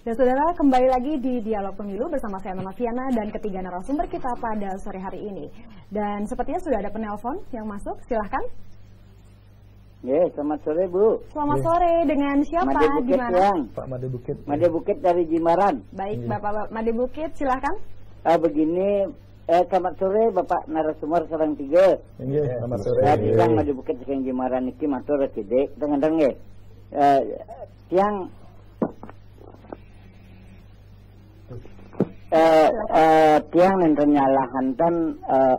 Dan saudara, kembali lagi di Dialog Pemilu bersama saya Mama Fiana dan ketiga narasumber kita pada sore hari ini. Dan sepertinya sudah ada penelpon yang masuk, silahkan. Selamat sore Bu. Selamat sore, dengan siapa? Made Bukit, yang Pak Made Bukit. Made Bukit dari Jimbaran. Baik, Bapak Made Bukit, silahkan. Begini, selamat sore Bapak narasumber sareng tiga. Selamat sore. Tiang Made Bukit saking Jimbaran iki matur sidik tengah-tengah nggih. Tiang nenten nyalahanten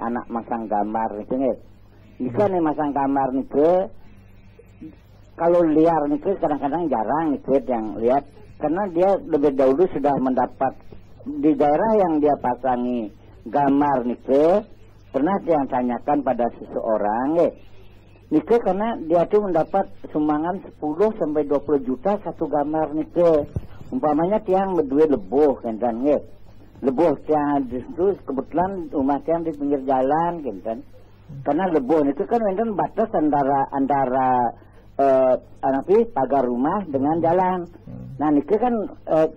anak masang gambar itu nggih. Jika nih masang gambar nih kalau liar nih kadang-kadang jarang nih yang lihat karena dia lebih dahulu sudah mendapat di daerah yang dia pasangi gambar nih pernah yang tanyakan pada seseorang nih karena dia tuh mendapat sumbangan 10 sampai 20 juta satu gambar nih umpamanya tiang berdua lebuh kan lebuh tiang itu kebetulan rumah tiang di pinggir jalan kan karena lebuh itu kan memang batas antara pagar rumah dengan jalan. Nah nike kan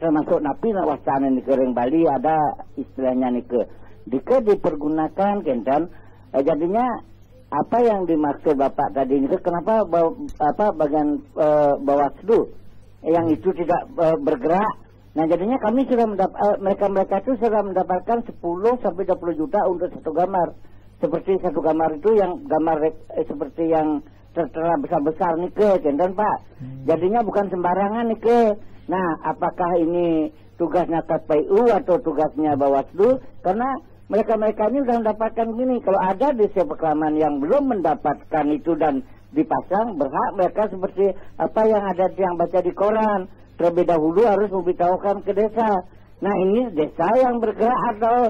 termasuk napi wacana nike ring Bali ada istilahnya nike dipergunakan kan jadinya apa yang dimaksud Bapak tadi nike kenapa bagian Bawaslu yang itu tidak bergerak. Nah jadinya kami sudah mereka itu sudah mendapatkan 10 sampai 20 juta untuk satu gambar. Seperti satu gambar itu yang gambar seperti yang tertera besar-besar nih kan Pak. Jadinya bukan sembarangan nih Nah, apakah ini tugasnya KPU atau tugasnya Bawaslu? Karena mereka ini sudah mendapatkan gini. Kalau ada di reklaman yang belum mendapatkan itu dan dipasang, berhak mereka seperti apa yang ada yang baca di koran. Terlebih dahulu harus memberitahukan ke desa. Nah, ini desa yang bergerak atau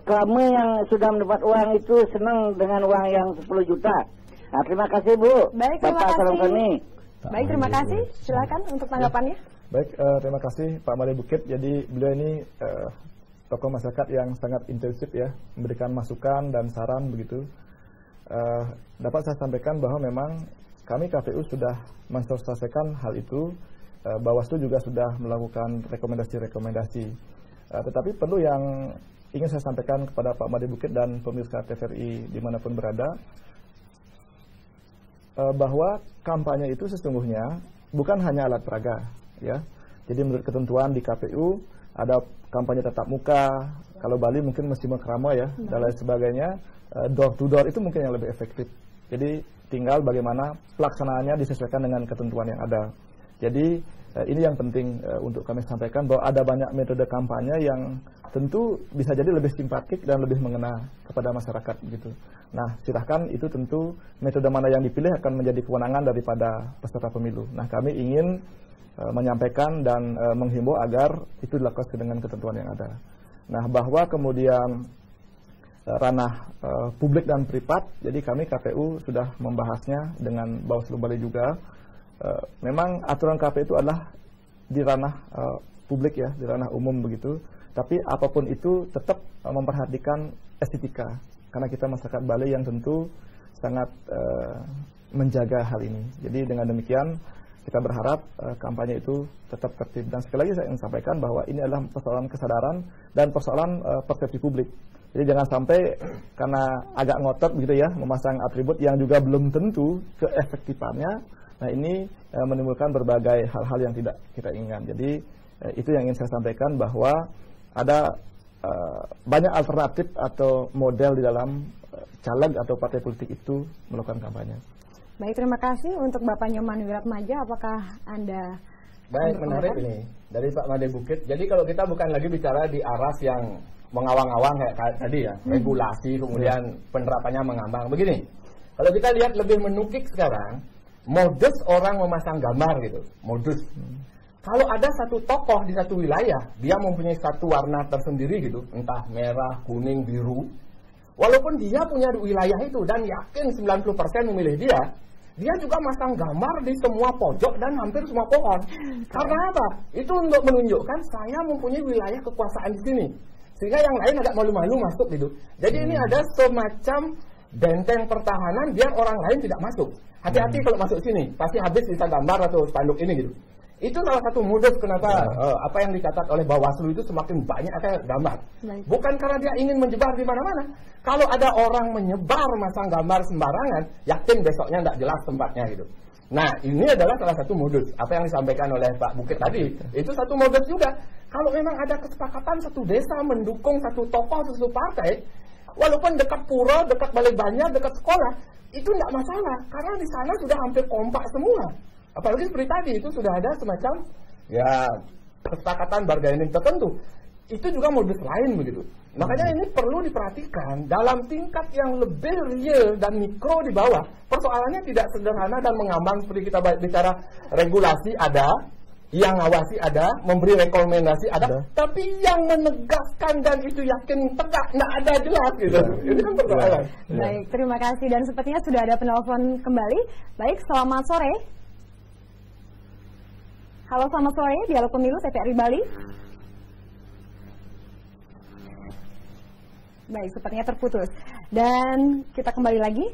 kamu yang sudah mendapat uang itu senang dengan uang yang 10 juta. Nah, terima kasih Bu. Baik, terima kasih. Baik, terima kasih. Iya. Silakan untuk tanggapannya. Baik, terima kasih Pak Made Bukit. Jadi beliau ini tokoh masyarakat yang sangat intensif ya, memberikan masukan dan saran begitu. Dapat saya sampaikan bahwa memang kami KPU sudah mensosialisasikan hal itu. Bawaslu juga sudah melakukan rekomendasi-rekomendasi. Tetapi perlu yang ingin saya sampaikan kepada Pak Made Bukit dan pemirsa TVRI dimanapun berada, bahwa kampanye itu sesungguhnya bukan hanya alat peraga, ya. Jadi menurut ketentuan di KPU ada kampanye tatap muka, kalau Bali mungkin mesti kerama ya, dan lain sebagainya. Door to door itu mungkin yang lebih efektif. Jadi tinggal bagaimana pelaksanaannya disesuaikan dengan ketentuan yang ada. Jadi ini yang penting untuk kami sampaikan bahwa ada banyak metode kampanye yang tentu bisa jadi lebih simpatik dan lebih mengena kepada masyarakat gitu. Nah, silahkan itu tentu metode mana yang dipilih akan menjadi kewenangan daripada peserta pemilu. Nah, kami ingin menyampaikan dan menghimbau agar itu dilakukan dengan ketentuan yang ada. Nah, bahwa kemudian ranah publik dan privat, jadi kami KPU sudah membahasnya dengan Bawaslu Bali juga. Memang aturan KPU itu adalah di ranah publik ya, di ranah umum begitu. Tapi apapun itu tetap memperhatikan estetika, karena kita masyarakat Bali yang tentu sangat menjaga hal ini. Jadi dengan demikian kita berharap kampanye itu tetap tertib. Dan sekali lagi saya ingin sampaikan bahwa ini adalah persoalan kesadaran dan persoalan persepsi publik. Jadi jangan sampai karena agak ngotot begitu ya, memasang atribut yang juga belum tentu keefektifannya. Nah ini menimbulkan berbagai hal-hal yang tidak kita inginkan. Jadi itu yang ingin saya sampaikan bahwa ada banyak alternatif atau model di dalam caleg atau partai politik itu melakukan kampanye. Baik, terima kasih untuk Bapak Nyoman Wiratmaja. Apakah Anda... Baik, menarik ini dari Pak Made Bukit. Jadi kalau kita bukan lagi bicara di aras yang mengawang-awang kayak tadi ya, regulasi kemudian penerapannya mengambang. Begini, kalau kita lihat lebih menukik sekarang, modus orang memasang gambar gitu, modus. Kalau ada satu tokoh di satu wilayah, dia mempunyai satu warna tersendiri gitu, entah merah, kuning, biru. Walaupun dia punya di wilayah itu dan yakin 90% memilih dia juga masang gambar di semua pojok dan hampir semua pohon. Karena apa? Itu untuk menunjukkan saya mempunyai wilayah kekuasaan di sini. Sehingga yang lain agak malu-malu masuk gitu. Jadi ini ada semacam benteng pertahanan biar orang lain tidak masuk. Hati-hati kalau masuk sini, pasti habis bisa gambar atau spanduk ini gitu. Itu salah satu modus kenapa apa yang dicatat oleh Bawaslu itu semakin banyak ada gambar. Bukan karena dia ingin menyebar di mana-mana. Kalau ada orang menyebar masang gambar sembarangan, yakin besoknya tidak jelas tempatnya gitu. Nah, ini adalah salah satu modus. Apa yang disampaikan oleh Pak Bukit tadi, itu satu modus juga. Kalau memang ada kesepakatan satu desa mendukung satu tokoh, satu partai, walaupun dekat pura, dekat balai banjar, dekat sekolah, itu tidak masalah. Karena di sana sudah hampir kompak semua. Apalagi seperti tadi, itu sudah ada semacam ya kesepakatan bargaining tertentu. Itu juga modus lain begitu. Makanya ini perlu diperhatikan dalam tingkat yang lebih real dan mikro di bawah. Persoalannya tidak sederhana dan mengambang seperti kita bicara regulasi ada, yang ngawasi ada, memberi rekomendasi ada, tapi yang menegaskan dan itu yakin tegak nggak ada jelas gitu. Ini kan persoalan. Baik, terima kasih dan sepertinya sudah ada penelpon kembali. Baik, selamat sore. Halo, selamat sore. Dialog Pemilu TVRI Bali. Baik, sepertinya terputus. Dan kita kembali lagi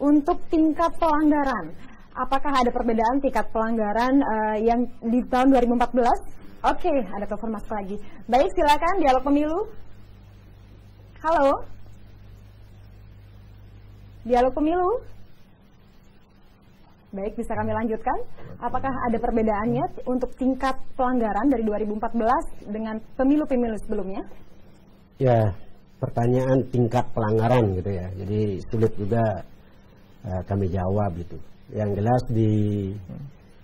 untuk tingkat pelanggaran. Apakah ada perbedaan tingkat pelanggaran yang di tahun 2014? Oke, ada telepon masuk lagi. Baik, silakan Dialog Pemilu. Halo. Dialog Pemilu. Baik, bisa kami lanjutkan. Apakah ada perbedaannya untuk tingkat pelanggaran dari 2014 dengan pemilu-pemilu sebelumnya? Ya, pertanyaan tingkat pelanggaran gitu ya. Jadi sulit juga kami jawab gitu. Yang jelas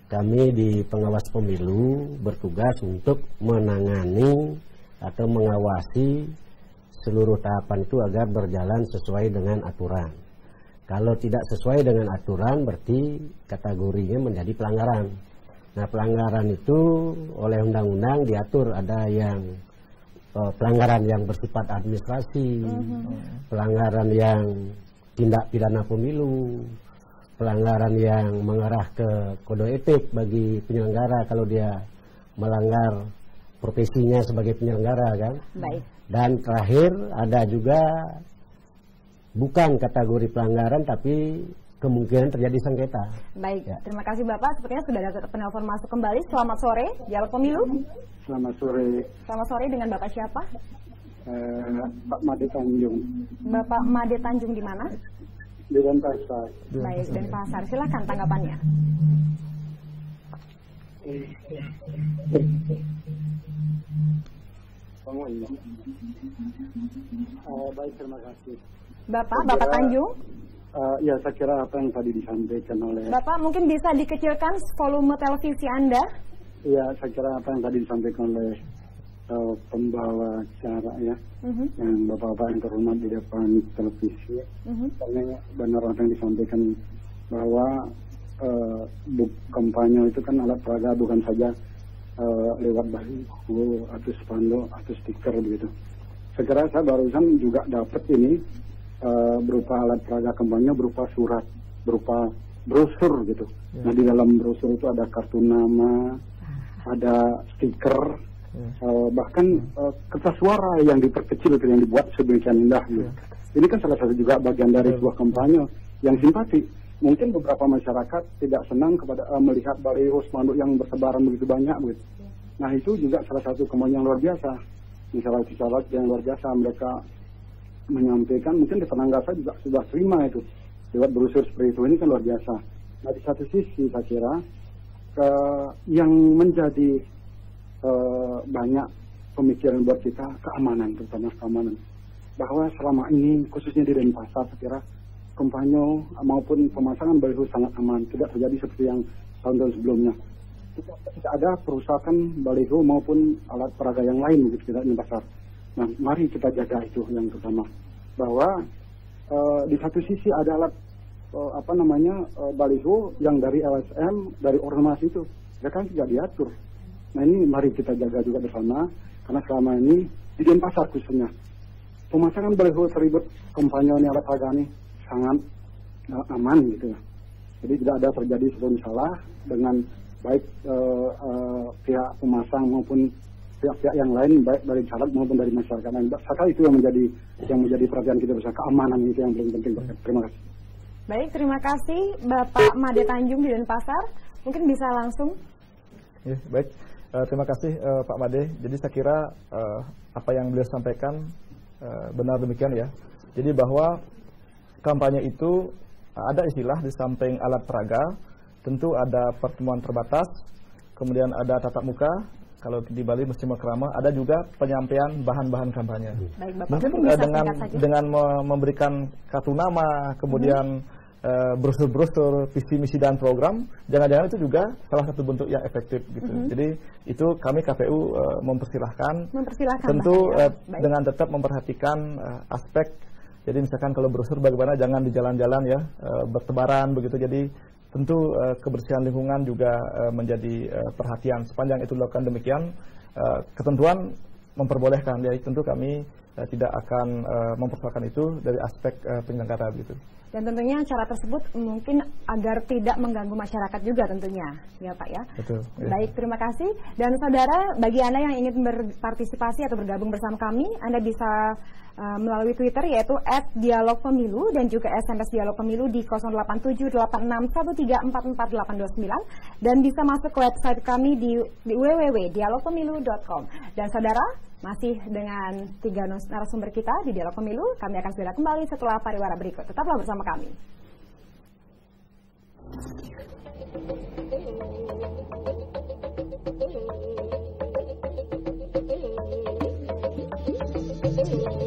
kami di pengawas pemilu bertugas untuk menangani atau mengawasi seluruh tahapan itu agar berjalan sesuai dengan aturan. Kalau tidak sesuai dengan aturan berarti kategorinya menjadi pelanggaran. Nah, pelanggaran itu oleh undang-undang diatur ada yang pelanggaran yang bersifat administrasi, pelanggaran yang tindak pidana pemilu, pelanggaran yang mengarah ke kode etik bagi penyelenggara kalau dia melanggar profesinya sebagai penyelenggara kan. Baik. Dan terakhir ada juga bukan kategori pelanggaran tapi kemungkinan terjadi sengketa. Baik, ya. Terima kasih Bapak. Sepertinya sudah ada penelpon masuk kembali. Selamat sore, Dialog Pemilu. Selamat sore. Selamat sore, dengan Bapak siapa? Pak Made Tanjung. Bapak Made Tanjung di mana? Di Denpasar. Baik, Denpasar. Silakan tanggapannya. Baik, terima kasih. Bapak Tanjung? Ya, saya kira apa yang tadi disampaikan oleh... Bapak mungkin bisa dikecilkan volume televisi Anda? Ya, saya kira apa yang tadi disampaikan oleh pembawa acara ya, yang bapak-bapak yang terhormat di depan televisi. Karena benar apa yang disampaikan bahwa kampanye itu kan alat peraga bukan saja lewat baliho atau spanduk atau stiker begitu. Saya kira saya barusan juga dapat ini berupa alat peraga kampanye berupa surat, berupa brosur gitu. Nah, di dalam brosur itu ada kartu nama, ada stiker, bahkan kertas suara yang diperkecil itu yang dibuat sedemikian indah gitu. Ini kan salah satu juga bagian dari sebuah kampanye yang simpati. Mungkin beberapa masyarakat tidak senang kepada melihat baliho spanduk yang bersebaran begitu banyak gitu. Nah, itu juga salah satu kampanye yang luar biasa. Misalnya yang luar biasa mereka menyampaikan, mungkin di Penanggasa juga sudah terima itu lewat brosur seperti itu. Ini kan luar biasa. Nah, di satu sisi saya kira yang menjadi banyak pemikiran buat kita keamanan, terutama keamanan, bahwa selama ini khususnya di Denpasar saya kira kampanye maupun pemasangan baliho sangat aman, tidak terjadi seperti yang tahun-tahun sebelumnya. Tidak ada perusakan baliho maupun alat peraga yang lain begitu di Denpasar. Nah, mari kita jaga itu yang pertama, bahwa di satu sisi ada alat baliho yang dari LSM, dari ormas itu, ya kan tidak diatur. Nah, ini mari kita jaga juga bersama, karena selama ini di Denpasar khususnya pemasangan baliho terlibat kampanye alat peraga ini sangat aman gitu ya. Jadi tidak ada terjadi sesuatu salah dengan baik pihak pemasang maupun pihak-pihak yang lain, baik dari caleg maupun dari masyarakat. Nah, sekali itu yang menjadi perhatian kita bersama, keamanan itu yang paling penting. Terima kasih. Baik, terima kasih Bapak Made Tanjung di Denpasar. Mungkin bisa langsung Ya, baik. Terima kasih Pak Made. Jadi saya kira apa yang beliau sampaikan benar demikian ya. Jadi bahwa kampanye itu ada istilah di samping alat peraga, tentu ada pertemuan terbatas, kemudian ada tatap muka. Kalau di Bali Musim Kerama ada juga penyampaian bahan-bahan kampanye. Baik, Bapak, Mungkin dengan memberikan kartu nama, kemudian brosur-brosur visi misi dan program, jangan-jangan itu juga salah satu bentuk yang efektif gitu. Jadi itu kami KPU mempersilahkan tentu dengan tetap memperhatikan aspek. Jadi misalkan kalau brosur bagaimana jangan di jalan-jalan ya bertebaran begitu. Jadi tentu kebersihan lingkungan juga menjadi perhatian. Sepanjang itu dilakukan demikian, ketentuan memperbolehkan. Ya tentu kami tidak akan mempersoalkan itu dari aspek penyelenggara begitu. Dan tentunya cara tersebut mungkin agar tidak mengganggu masyarakat juga tentunya, ya Pak ya. Betul. Ya. Baik, terima kasih. Dan saudara, bagi Anda yang ingin berpartisipasi atau bergabung bersama kami, Anda bisa melalui Twitter yaitu @dialogpemilu dan juga SMS Dialog Pemilu di 087861344829 dan bisa masuk ke website kami di www.dialogpemilu.com. Dan saudara, masih dengan 3 narasumber kita di Dialog Pemilu, kami akan segera kembali setelah pariwara berikut. Tetaplah bersama kami. Thank you.